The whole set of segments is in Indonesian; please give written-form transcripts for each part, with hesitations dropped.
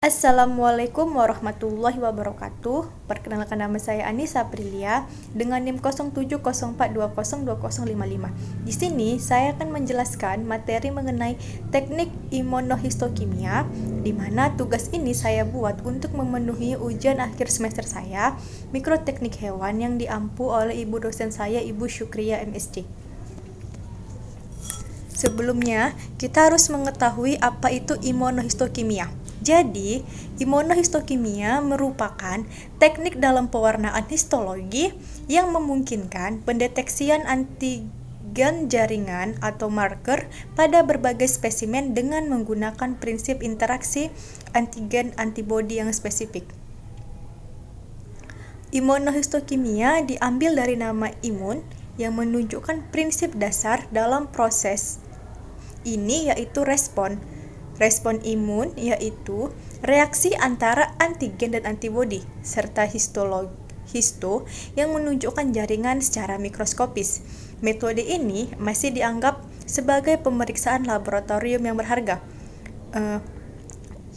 Assalamualaikum warahmatullahi wabarakatuh. Perkenalkan, nama saya Anissa Aprilia dengan NIM 0704202055. Di sini saya akan menjelaskan materi mengenai teknik imunohistokimia, di mana tugas ini saya buat untuk memenuhi ujian akhir semester saya, mikroteknik hewan, yang diampu oleh ibu dosen saya, Ibu Syukriya MSc. Sebelumnya, kita harus mengetahui apa itu imunohistokimia. Jadi, imunohistokimia merupakan teknik dalam pewarnaan histologi yang memungkinkan pendeteksian antigen jaringan atau marker pada berbagai spesimen dengan menggunakan prinsip interaksi antigen-antibodi yang spesifik. Imunohistokimia diambil dari nama imun yang menunjukkan prinsip dasar dalam proses ini, yaitu respon. Respon imun yaitu reaksi antara antigen dan antibodi, serta histo yang menunjukkan jaringan secara mikroskopis. Metode ini masih dianggap sebagai pemeriksaan laboratorium yang berharga,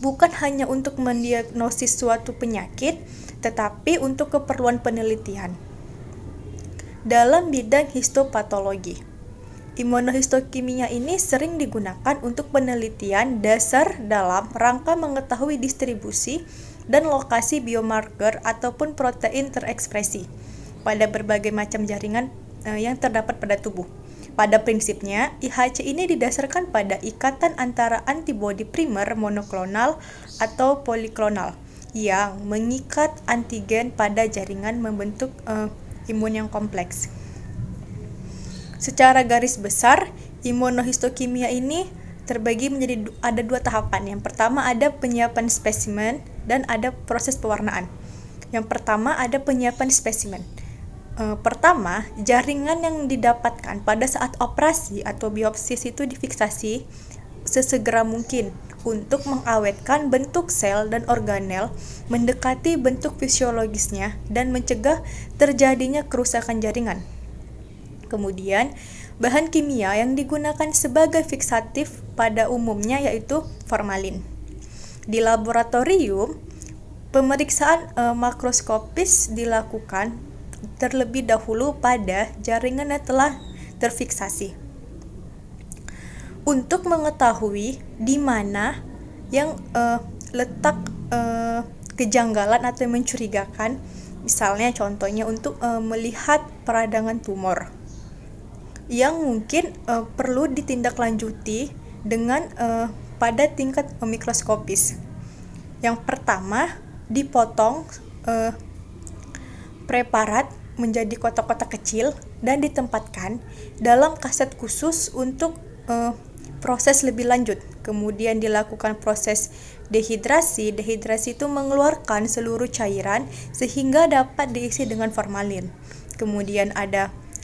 bukan hanya untuk mendiagnosis suatu penyakit, tetapi untuk keperluan penelitian dalam bidang histopatologi. Imunohistokimia ini sering digunakan untuk penelitian dasar dalam rangka mengetahui distribusi dan lokasi biomarker ataupun protein terekspresi pada berbagai macam jaringan yang terdapat pada tubuh. Pada prinsipnya, IHC ini didasarkan pada ikatan antara antibodi primer monoklonal atau poliklonal yang mengikat antigen pada jaringan membentuk imun yang kompleks. Secara garis besar, imunohistokimia ini terbagi menjadi ada dua tahapan. Yang pertama ada penyiapan spesimen dan ada proses pewarnaan. Yang pertama ada penyiapan spesimen. Pertama, jaringan yang didapatkan pada saat operasi atau biopsi itu difiksasi sesegera mungkin untuk mengawetkan bentuk sel dan organel mendekati bentuk fisiologisnya dan mencegah terjadinya kerusakan jaringan. Kemudian, bahan kimia yang digunakan sebagai fiksatif pada umumnya yaitu formalin. Di laboratorium, pemeriksaan makroskopis dilakukan terlebih dahulu pada jaringan yang telah terfiksasi. Untuk mengetahui di mana yang letak kejanggalan atau mencurigakan, misalnya contohnya untuk melihat peradangan tumor yang mungkin perlu ditindaklanjuti dengan pada tingkat mikroskopis. Yang pertama, dipotong preparat menjadi kotak-kotak kecil dan ditempatkan dalam kaset khusus untuk proses lebih lanjut. Kemudian dilakukan proses dehidrasi. Dehidrasi itu mengeluarkan seluruh cairan sehingga dapat diisi dengan formalin. Kemudian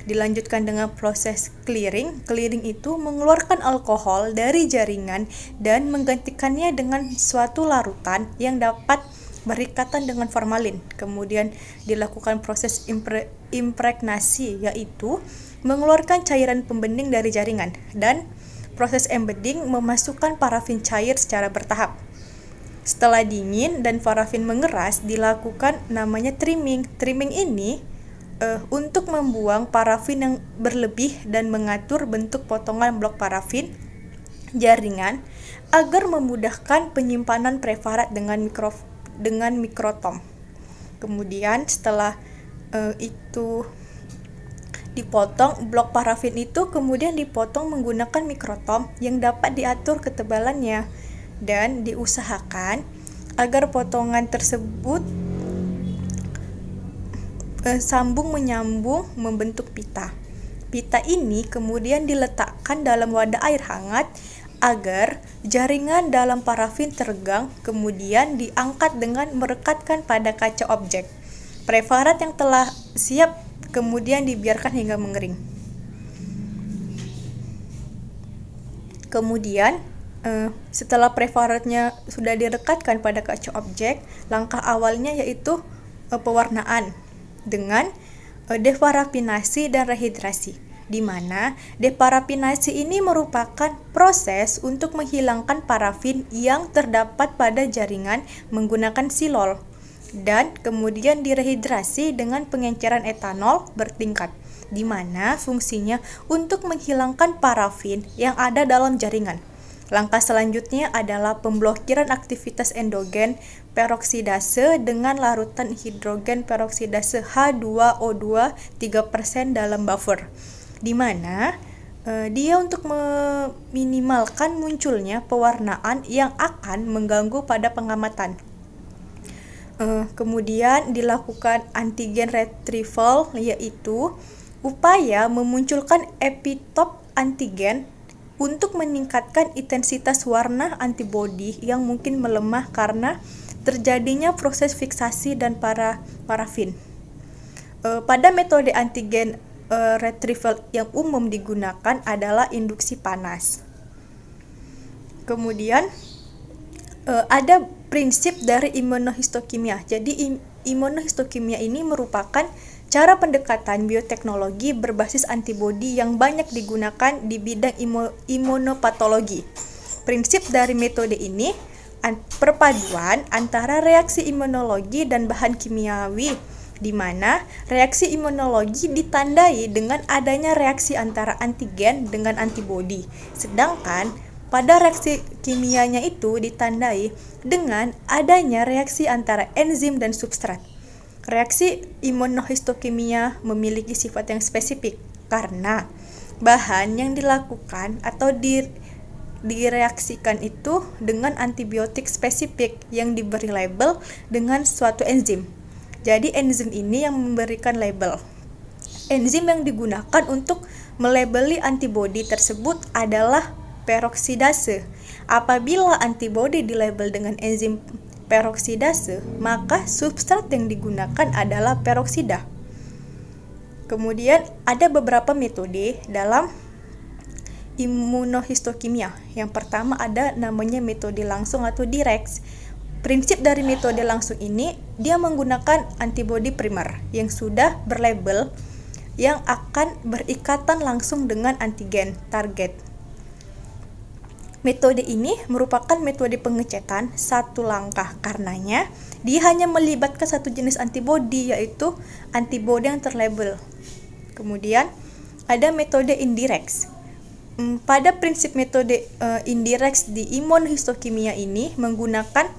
dilanjutkan dengan proses clearing. Clearing itu mengeluarkan alkohol dari jaringan dan menggantikannya dengan suatu larutan yang dapat berikatan dengan formalin. Kemudian dilakukan proses impregnasi, yaitu mengeluarkan cairan pembening dari jaringan, dan proses embedding memasukkan parafin cair secara bertahap. Setelah dingin dan parafin mengeras, dilakukan namanya trimming. Trimming ini untuk membuang parafin yang berlebih dan mengatur bentuk potongan blok parafin jaringan agar memudahkan penyimpanan preparat dengan mikrotom. Kemudian setelah itu dipotong, blok parafin itu kemudian dipotong menggunakan mikrotom yang dapat diatur ketebalannya dan diusahakan agar potongan tersebut sambung menyambung membentuk pita. Pita ini kemudian diletakkan dalam wadah air hangat agar jaringan dalam parafin teregang, kemudian diangkat dengan merekatkan pada kaca objek. Preparat yang telah siap kemudian dibiarkan hingga mengering. Kemudian setelah preparatnya sudah direkatkan pada kaca objek, langkah awalnya yaitu pewarnaan dengan defarafinasi dan rehidrasi. di mana deparaffinasi ini merupakan proses untuk menghilangkan parafin yang terdapat pada jaringan menggunakan silol dan kemudian direhidrasi dengan pengenceran etanol bertingkat, di mana fungsinya untuk menghilangkan parafin yang ada dalam jaringan. Langkah selanjutnya adalah pemblokiran aktivitas endogen peroksidase dengan larutan hidrogen peroksidase H2O2 3% dalam buffer, di mana dia untuk meminimalkan munculnya pewarnaan yang akan mengganggu pada pengamatan. Kemudian dilakukan antigen retrieval, yaitu upaya memunculkan epitop antigen untuk meningkatkan intensitas warna antibodi yang mungkin melemah karena terjadinya proses fiksasi dan parafin. Pada metode antigen retrieval yang umum digunakan adalah induksi panas. Kemudian ada prinsip dari imunohistokimia. Jadi imunohistokimia ini merupakan cara pendekatan bioteknologi berbasis antibodi yang banyak digunakan di bidang imunopatologi. Prinsip dari metode ini perpaduan antara reaksi imunologi dan bahan kimiawi, di mana reaksi imunologi ditandai dengan adanya reaksi antara antigen dengan antibodi, sedangkan pada reaksi kimianya itu ditandai dengan adanya reaksi antara enzim dan substrat. Reaksi imunohistokimia memiliki sifat yang spesifik karena bahan yang dilakukan atau direaksikan itu dengan antibiotik spesifik yang diberi label dengan suatu enzim. Jadi enzim ini yang memberikan label. Enzim yang digunakan untuk melabeli antibodi tersebut adalah peroksidase. Apabila antibodi dilabel dengan enzim peroksidase, maka substrat yang digunakan adalah peroksida. Kemudian ada beberapa metode dalam imunohistokimia. Yang pertama ada namanya metode langsung atau direct. Prinsip dari metode langsung ini, dia menggunakan antibodi primer yang sudah berlabel yang akan berikatan langsung dengan antigen target. Metode ini merupakan metode pengecetan satu langkah, karenanya dia hanya melibatkan satu jenis antibodi, yaitu antibodi yang terlabel. Kemudian ada metode indirect. Pada prinsip metode indirect di imunohistokimia ini menggunakan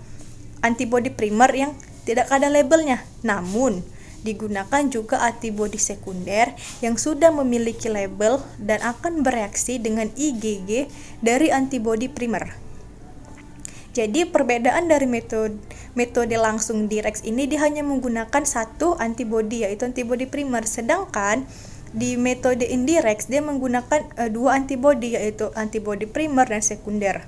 antibodi primer yang tidak ada labelnya, namun digunakan juga antibodi sekunder yang sudah memiliki label dan akan bereaksi dengan IgG dari antibodi primer. Jadi perbedaan dari metode langsung direct ini, dia hanya menggunakan satu antibodi, yaitu antibodi primer, sedangkan di metode indirect dia menggunakan dua antibodi, yaitu antibodi primer dan sekunder.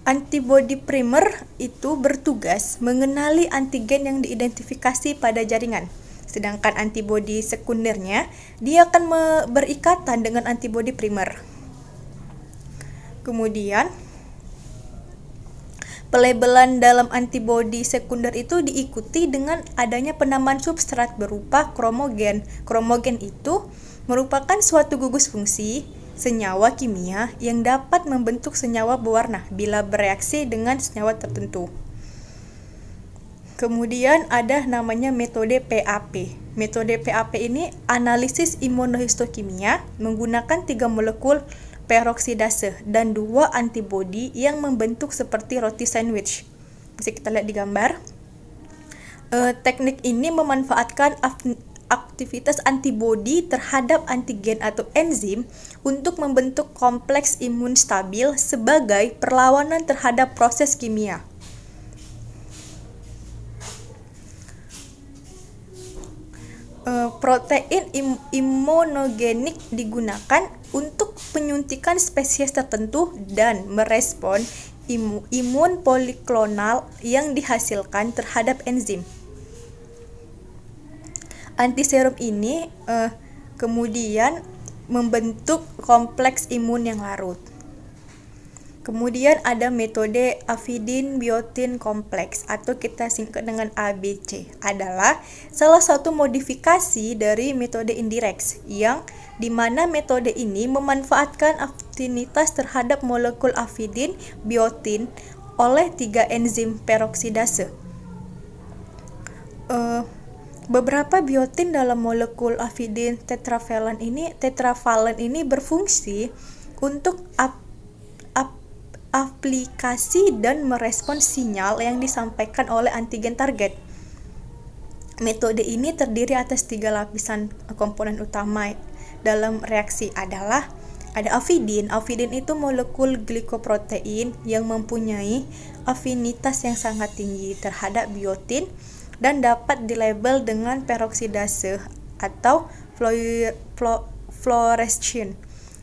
Antibodi primer itu bertugas mengenali antigen yang diidentifikasi pada jaringan. Sedangkan antibodi sekundernya, dia akan berikatan dengan antibodi primer. Kemudian, pelabelan dalam antibodi sekunder itu diikuti dengan adanya penambahan substrat berupa kromogen. Kromogen itu merupakan suatu gugus fungsi senyawa kimia yang dapat membentuk senyawa berwarna bila bereaksi dengan senyawa tertentu. Kemudian ada namanya metode PAP. Metode PAP ini analisis imunohistokimia menggunakan 3 molekul peroksidase dan 2 antibodi yang membentuk seperti roti sandwich. Bisa kita lihat di gambar. Teknik ini memanfaatkan aktivitas antibodi terhadap antigen atau enzim untuk membentuk kompleks imun stabil sebagai perlawanan terhadap proses kimia. Protein imunogenik digunakan untuk penyuntikan spesies tertentu dan merespon imun poliklonal yang dihasilkan terhadap enzim. Antiserum ini kemudian membentuk kompleks imun yang larut. Kemudian ada metode Avidin Biotin Kompleks atau kita singkat dengan ABC, adalah salah satu modifikasi dari metode indirect yang dimana metode ini memanfaatkan afinitas terhadap molekul avidin biotin oleh 3 enzim peroksidase. Beberapa biotin dalam molekul avidin tetravalent ini berfungsi untuk aplikasi dan merespons sinyal yang disampaikan oleh antigen target. Metode ini terdiri atas 3 lapisan komponen utama dalam reaksi adalah ada avidin. Avidin itu molekul glikoprotein yang mempunyai afinitas yang sangat tinggi terhadap biotin dan dapat dilabel dengan peroksidase atau fluorescein.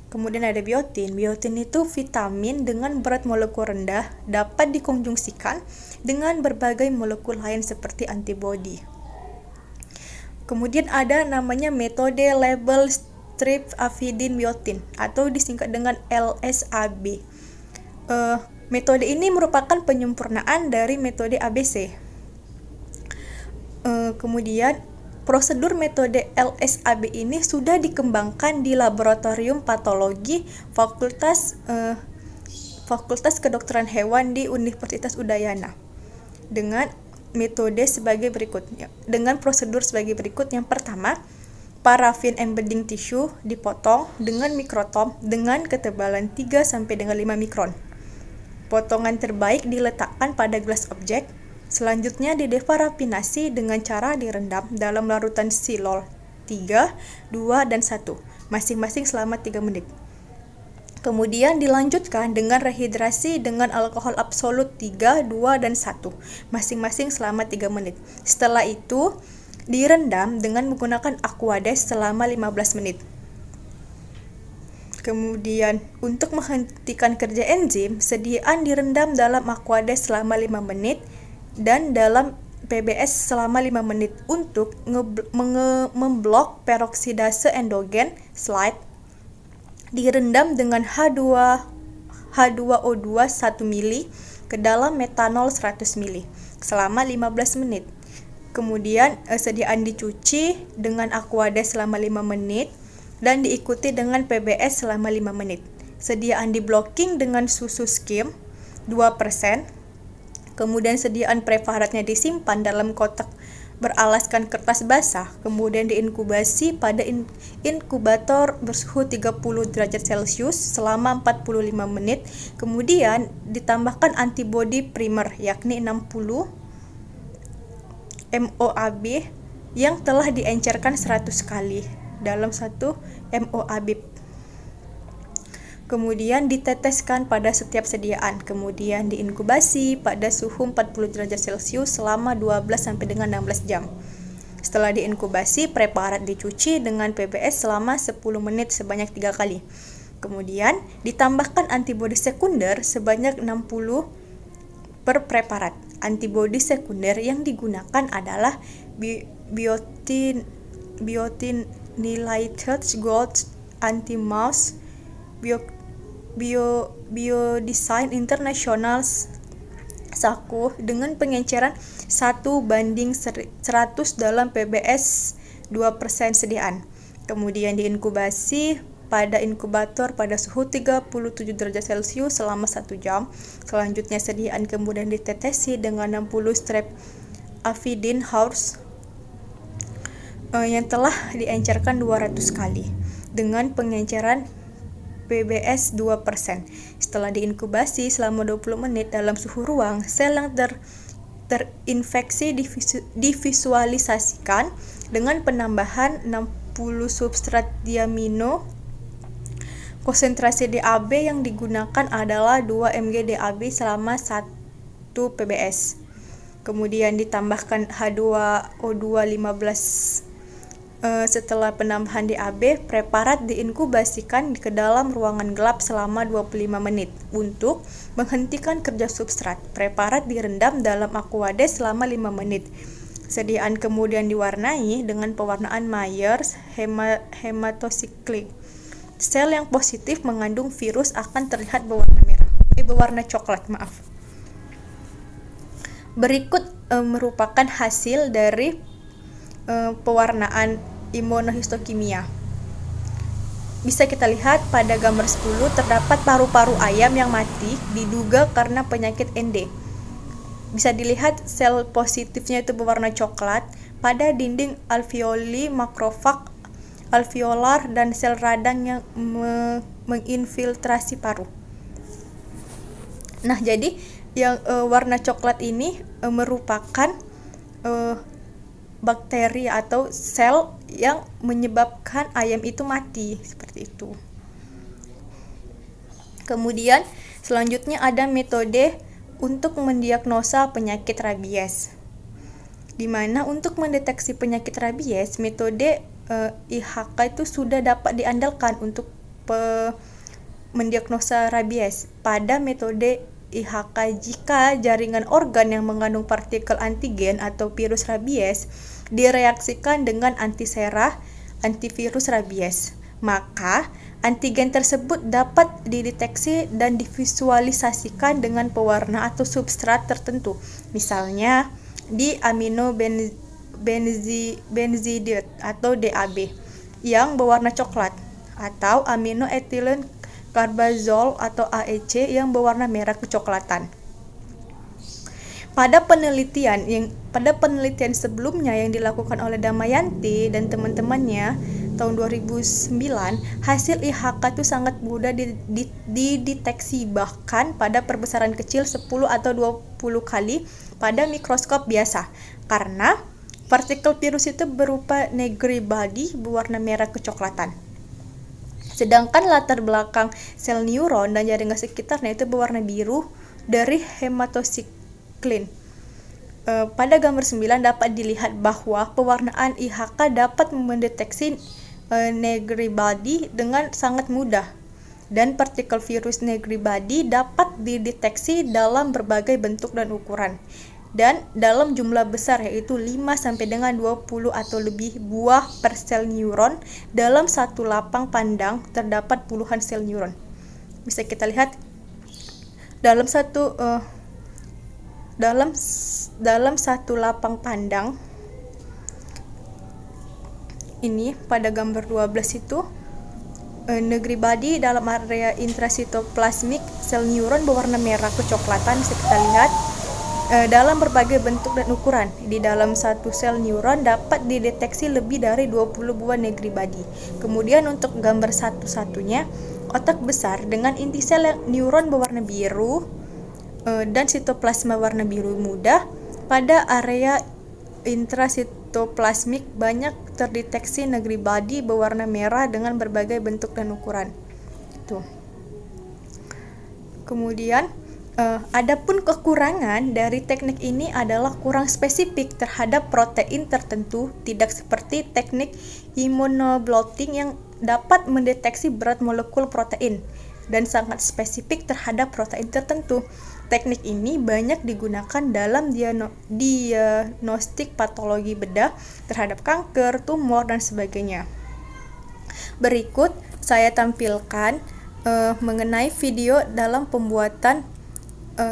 Kemudian ada biotin. Biotin itu vitamin dengan berat molekul rendah, dapat dikonjungsikan dengan berbagai molekul lain seperti antibodi. Kemudian ada namanya metode label strip avidin biotin atau disingkat dengan LSAB. Metode ini merupakan penyempurnaan dari metode ABC. Kemudian prosedur metode LSAB ini sudah dikembangkan di laboratorium patologi Fakultas Kedokteran Hewan di Universitas Udayana dengan metode sebagai berikutnya. Dengan prosedur sebagai berikut. Yang pertama, parafin embedding tissue dipotong dengan mikrotom dengan ketebalan 3 sampai dengan 5 mikron. Potongan terbaik diletakkan pada gelas objek. Selanjutnya dideparafinasi dengan cara direndam dalam larutan silol 3, 2, dan 1, masing-masing selama 3 menit. Kemudian dilanjutkan dengan rehidrasi dengan alkohol absolut 3, 2, dan 1, masing-masing selama 3 menit. Setelah itu, direndam dengan menggunakan Aquades selama 15 menit. Kemudian, untuk menghentikan kerja enzim, sediaan direndam dalam Aquades selama 5 menit dan dalam PBS selama 5 menit untuk memblok peroksidase endogen slide. Direndam dengan H2O2 1 mili ke dalam metanol 100 mili selama 15 menit. Kemudian sediaan dicuci dengan Aquades selama 5 menit dan diikuti dengan PBS selama 5 menit. Sediaan diblocking dengan susu skim 2%. Kemudian sediaan preparatnya disimpan dalam kotak beralaskan kertas basah, kemudian diinkubasi pada inkubator bersuhu 30 derajat Celcius selama 45 menit, kemudian ditambahkan antibodi primer yakni 60 MOAB yang telah diencerkan 100 kali dalam 1 MOAB. Kemudian diteteskan pada setiap sediaan, kemudian diinkubasi pada suhu 40 derajat Celcius selama 12 sampai dengan 16 jam. Setelah diinkubasi, preparat dicuci dengan PBS selama 10 menit sebanyak 3 kali. Kemudian ditambahkan antibodi sekunder sebanyak 60 per preparat. Antibodi sekunder yang digunakan adalah biotinylated gold anti-mouse, Biodesign International SAKU dengan pengenceran 1:100 dalam PBS 2% sediaan. Kemudian diinkubasi pada inkubator pada suhu 37 derajat Celcius selama 1 jam. Selanjutnya sediaan kemudian ditetesi dengan 60 strep avidin horse yang telah diencerkan 200 kali dengan pengenceran PBS 2%. Setelah diinkubasi selama 20 menit dalam suhu ruang, sel yang terinfeksi divisualisasikan dengan penambahan 60 substrat diamino. Konsentrasi DAB yang digunakan adalah 2 mg DAB selama 1 PBS. Kemudian ditambahkan H2O2 15. Setelah penambahan DAB, preparat diinkubasikan ke dalam ruangan gelap selama 25 menit untuk menghentikan kerja substrat. Preparat direndam dalam Aquades selama 5 menit. Sediaan kemudian diwarnai dengan pewarnaan Myers hematocyclic. Sel yang positif mengandung virus akan terlihat berwarna merah. berwarna coklat, maaf. Berikut merupakan hasil dari pewarnaan imunohistokimia. Bisa kita lihat pada gambar 10 terdapat paru-paru ayam yang mati diduga karena penyakit ND. Bisa dilihat sel positifnya itu berwarna coklat pada dinding alveoli, makrofag, alveolar, dan sel radang yang menginfiltrasi paru. Nah, jadi yang warna coklat ini merupakan bakteri atau sel yang menyebabkan ayam itu mati, seperti itu. Kemudian selanjutnya ada metode untuk mendiagnosa penyakit rabies, di mana untuk mendeteksi penyakit rabies metode IHK itu sudah dapat diandalkan untuk mendiagnosa rabies. Pada metode IHK, jika jaringan organ yang mengandung partikel antigen atau virus rabies direaksikan dengan antisera antivirus rabies, maka antigen tersebut dapat dideteksi dan divisualisasikan dengan pewarna atau substrat tertentu, misalnya di aminobenzidate atau DAB yang berwarna coklat, atau aminoethylene carbazole atau AEC yang berwarna merah kecoklatan. Pada penelitian sebelumnya yang dilakukan oleh Damayanti dan teman-temannya tahun 2009, hasil IHK itu sangat mudah dideteksi, bahkan pada perbesaran kecil 10 atau 20 kali pada mikroskop biasa, karena partikel virus itu berupa Negri body berwarna merah kecoklatan. Sedangkan latar belakang sel neuron dan jaringan sekitarnya itu berwarna biru dari hematosiklin. Pada gambar 9 dapat dilihat bahwa pewarnaan IHK dapat mendeteksi Negri body dengan sangat mudah, dan partikel virus Negri body dapat dideteksi dalam berbagai bentuk dan ukuran, dan dalam jumlah besar, yaitu 5 sampai dengan 20 atau lebih buah per sel neuron. Dalam satu lapang pandang terdapat puluhan sel neuron. Bisa kita lihat dalam satu lapang pandang ini pada gambar 12 itu Negri body dalam area intrasitoplasmik sel neuron berwarna merah kecoklatan. Bisa kita lihat dalam berbagai bentuk dan ukuran. Di dalam satu sel neuron dapat dideteksi lebih dari 20 buah Negri body. Kemudian untuk gambar satu-satunya, otak besar dengan inti sel neuron berwarna biru dan sitoplasma warna biru muda. Pada area intrasitoplasmik banyak terdeteksi Negri body berwarna merah dengan berbagai bentuk dan ukuran. Itu. Kemudian adapun kekurangan dari teknik ini adalah kurang spesifik terhadap protein tertentu, tidak seperti teknik immunoblotting yang dapat mendeteksi berat molekul protein dan sangat spesifik terhadap protein tertentu. Teknik ini banyak digunakan dalam diagnostik patologi bedah terhadap kanker, tumor, dan sebagainya. Berikut saya tampilkan mengenai video dalam pembuatan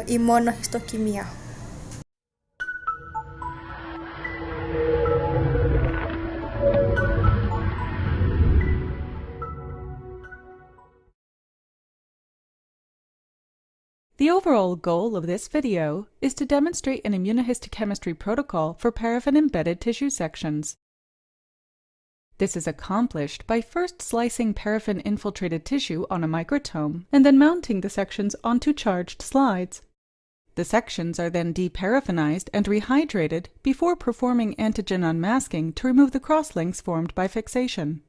imunohistokimia. The overall goal of this video is to demonstrate an immunohistochemistry protocol for paraffin-embedded tissue sections. This is accomplished by first slicing paraffin-infiltrated tissue on a microtome and then mounting the sections onto charged slides. The sections are then deparaffinized and rehydrated before performing antigen unmasking to remove the crosslinks formed by fixation.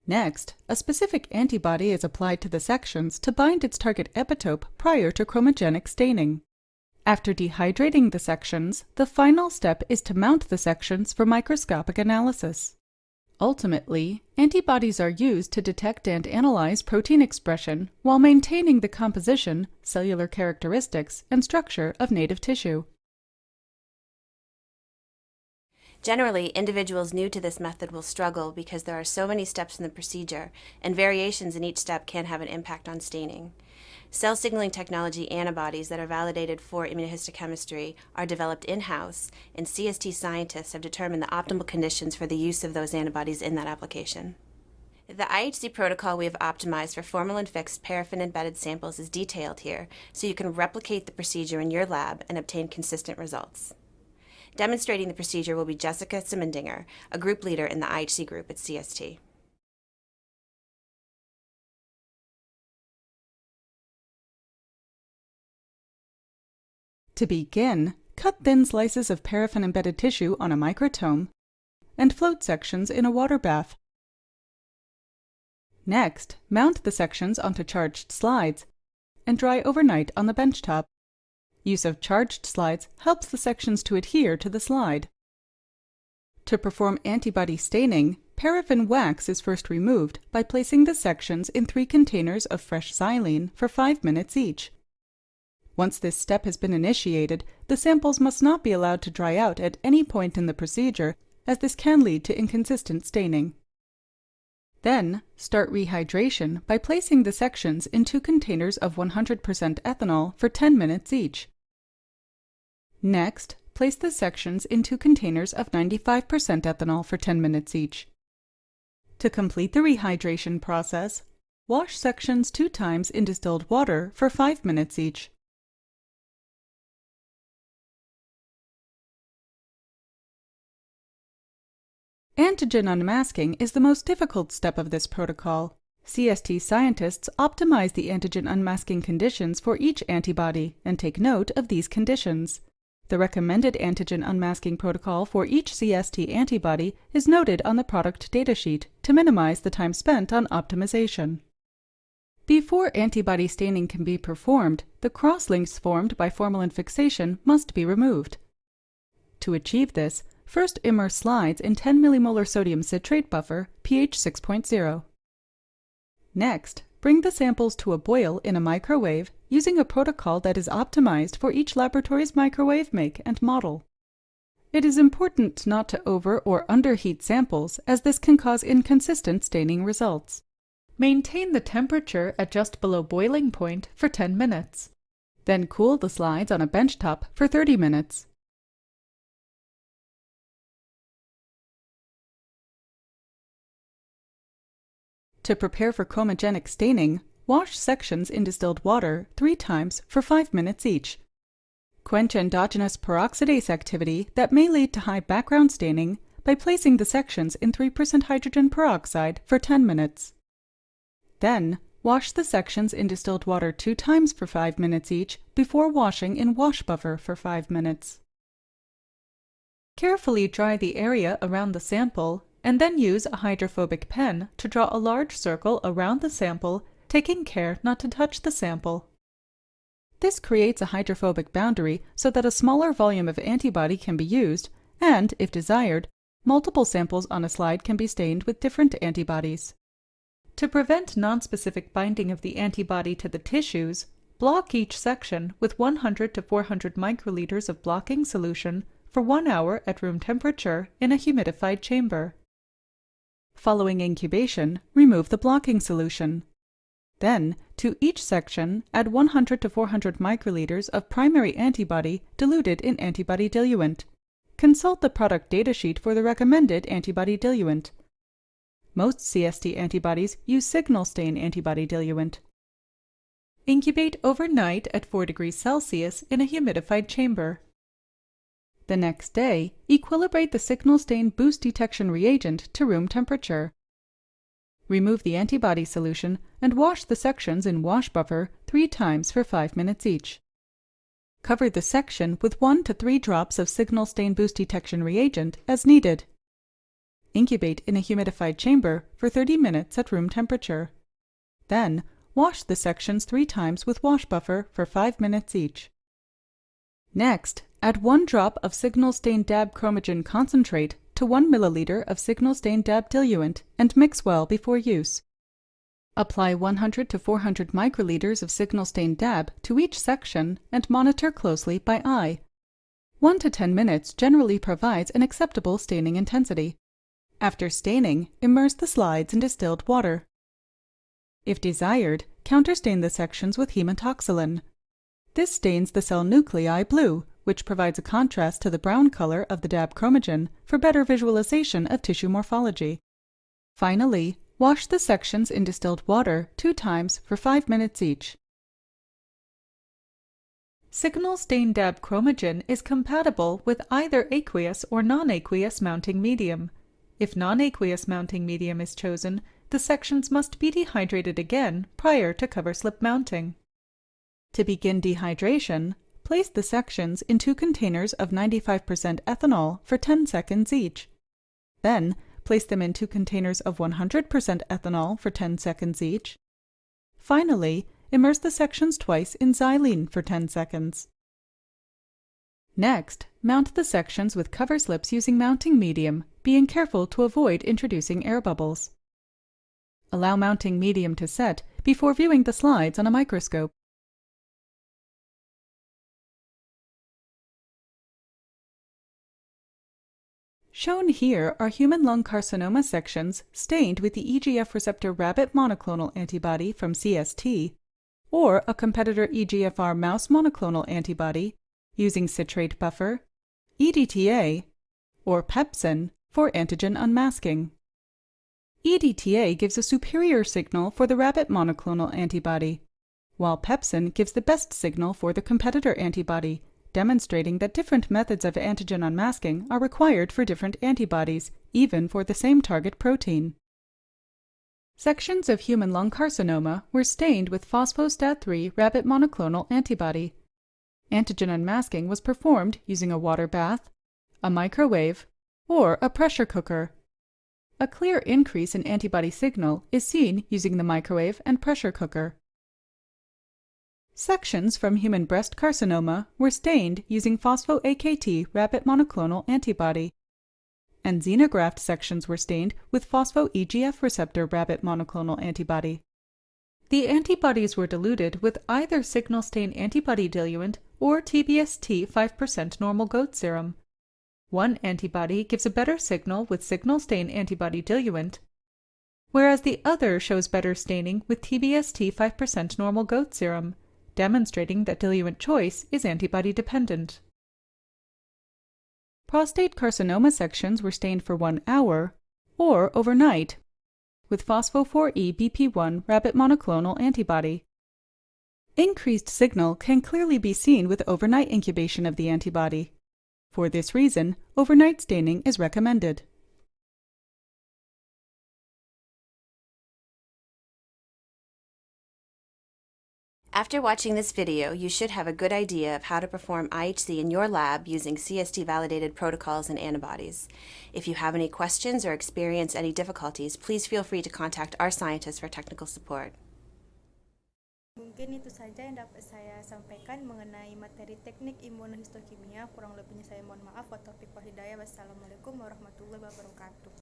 Next, a specific antibody is applied to the sections to bind its target epitope prior to chromogenic staining. After dehydrating the sections, the final step is to mount the sections for microscopic analysis. Ultimately, antibodies are used to detect and analyze protein expression while maintaining the composition, cellular characteristics, and structure of native tissue. Generally, individuals new to this method will struggle because there are so many steps in the procedure, and variations in each step can have an impact on staining. Cell signaling technology antibodies that are validated for immunohistochemistry are developed in-house, and CST scientists have determined the optimal conditions for the use of those antibodies in that application. The IHC protocol we have optimized for formalin-fixed paraffin-embedded samples is detailed here, so you can replicate the procedure in your lab and obtain consistent results. Demonstrating the procedure will be Jessica Simendinger, a group leader in the IHC group at CST. To begin, cut thin slices of paraffin-embedded tissue on a microtome and float sections in a water bath. Next, mount the sections onto charged slides and dry overnight on the benchtop. Use of charged slides helps the sections to adhere to the slide. To perform antibody staining, paraffin wax is first removed by placing the sections in 3 containers of fresh xylene for 5 minutes each. Once this step has been initiated, the samples must not be allowed to dry out at any point in the procedure, as this can lead to inconsistent staining. Then, start rehydration by placing the sections in 2 containers of 100% ethanol for 10 minutes each. Next, place the sections in 2 containers of 95% ethanol for 10 minutes each. To complete the rehydration process, wash sections 2 times in distilled water for 5 minutes each. Antigen unmasking is the most difficult step of this protocol. CST scientists optimize the antigen unmasking conditions for each antibody and take note of these conditions. The recommended antigen unmasking protocol for each CST antibody is noted on the product datasheet to minimize the time spent on optimization. Before antibody staining can be performed, the crosslinks formed by formalin fixation must be removed. To achieve this, first immerse slides in 10 millimolar sodium citrate buffer, pH 6.0. Next, bring the samples to a boil in a microwave using a protocol that is optimized for each laboratory's microwave make and model. It is important not to over or underheat samples, as this can cause inconsistent staining results. Maintain the temperature at just below boiling point for 10 minutes. Then cool the slides on a benchtop for 30 minutes. To prepare for chromogenic staining, wash sections in distilled water 3 times for 5 minutes each. Quench endogenous peroxidase activity that may lead to high background staining by placing the sections in 3% hydrogen peroxide for 10 minutes. Then, wash the sections in distilled water 2 times for 5 minutes each before washing in wash buffer for 5 minutes. Carefully dry the area around the sample and then use a hydrophobic pen to draw a large circle around the sample, taking care not to touch the sample. This creates a hydrophobic boundary so that a smaller volume of antibody can be used, and, if desired, multiple samples on a slide can be stained with different antibodies. To prevent nonspecific binding of the antibody to the tissues, block each section with 100 to 400 microliters of blocking solution for 1 hour at room temperature in a humidified chamber. Following incubation, remove the blocking solution. Then, to each section, add 100 to 400 microliters of primary antibody diluted in antibody diluent. Consult the product datasheet for the recommended antibody diluent. Most CST antibodies use signal stain antibody diluent. Incubate overnight at 4 degrees Celsius in a humidified chamber. The next day, equilibrate the signal stain boost detection reagent to room temperature. Remove the antibody solution and wash the sections in wash buffer 3 times for 5 minutes each. Cover the section with 1 to 3 drops of signal stain boost detection reagent as needed. Incubate in a humidified chamber for 30 minutes at room temperature. Then, wash the sections 3 times with wash buffer for 5 minutes each. Next, add 1 drop of signal stain DAB chromogen concentrate to 1 milliliter of signal stain DAB diluent and mix well before use. Apply 100 to 400 microliters of signal stain DAB to each section and monitor closely by eye. 1 to 10 minutes generally provides an acceptable staining intensity. After staining, immerse the slides in distilled water. If desired, counterstain the sections with hematoxylin. This stains the cell nuclei blue, which provides a contrast to the brown color of the DAB chromogen for better visualization of tissue morphology. Finally, wash the sections in distilled water 2 times for 5 minutes each. Signal stain DAB chromogen is compatible with either aqueous or non-aqueous mounting medium. If non-aqueous mounting medium is chosen, the sections must be dehydrated again prior to cover slip mounting. To begin dehydration, place the sections in 2 containers of 95% ethanol for 10 seconds each. Then, place them in 2 containers of 100% ethanol for 10 seconds each. Finally, immerse the sections twice in xylene for 10 seconds. Next, mount the sections with cover slips using mounting medium, being careful to avoid introducing air bubbles. Allow mounting medium to set before viewing the slides on a microscope. Shown here are human lung carcinoma sections stained with the EGF receptor rabbit monoclonal antibody from CST, or a competitor EGFR mouse monoclonal antibody using citrate buffer, EDTA, or pepsin for antigen unmasking. EDTA gives a superior signal for the rabbit monoclonal antibody, while pepsin gives the best signal for the competitor antibody, demonstrating that different methods of antigen unmasking are required for different antibodies, even for the same target protein. Sections of human lung carcinoma were stained with phospho-STAT3 rabbit monoclonal antibody. Antigen unmasking was performed using a water bath, a microwave, or a pressure cooker. A clear increase in antibody signal is seen using the microwave and pressure cooker. Sections from human breast carcinoma were stained using phospho-AKT rabbit monoclonal antibody, and xenograft sections were stained with phospho-EGF receptor rabbit monoclonal antibody. The antibodies were diluted with either signal stain antibody diluent or TBST 5% normal goat serum. One antibody gives a better signal with signal stain antibody diluent, whereas the other shows better staining with TBST 5% normal goat serum, demonstrating that diluent choice is antibody dependent. Prostate carcinoma sections were stained for 1 hour or overnight with phospho-4e BP1 rabbit monoclonal antibody. Increased signal can clearly be seen with overnight incubation of the antibody. For this reason, overnight staining is recommended. After watching this video, you should have a good idea of how to perform IHC in your lab using CST-validated protocols and antibodies. If you have any questions or experience any difficulties, please feel free to contact our scientists for technical support. Mungkin itu saja yang dapat saya sampaikan mengenai materi teknik imunohistokimia. Kurang lebihnya saya mohon maaf. Wa taufiq wal hidayah. Wassalamualaikum warahmatullahi wabarakatuh.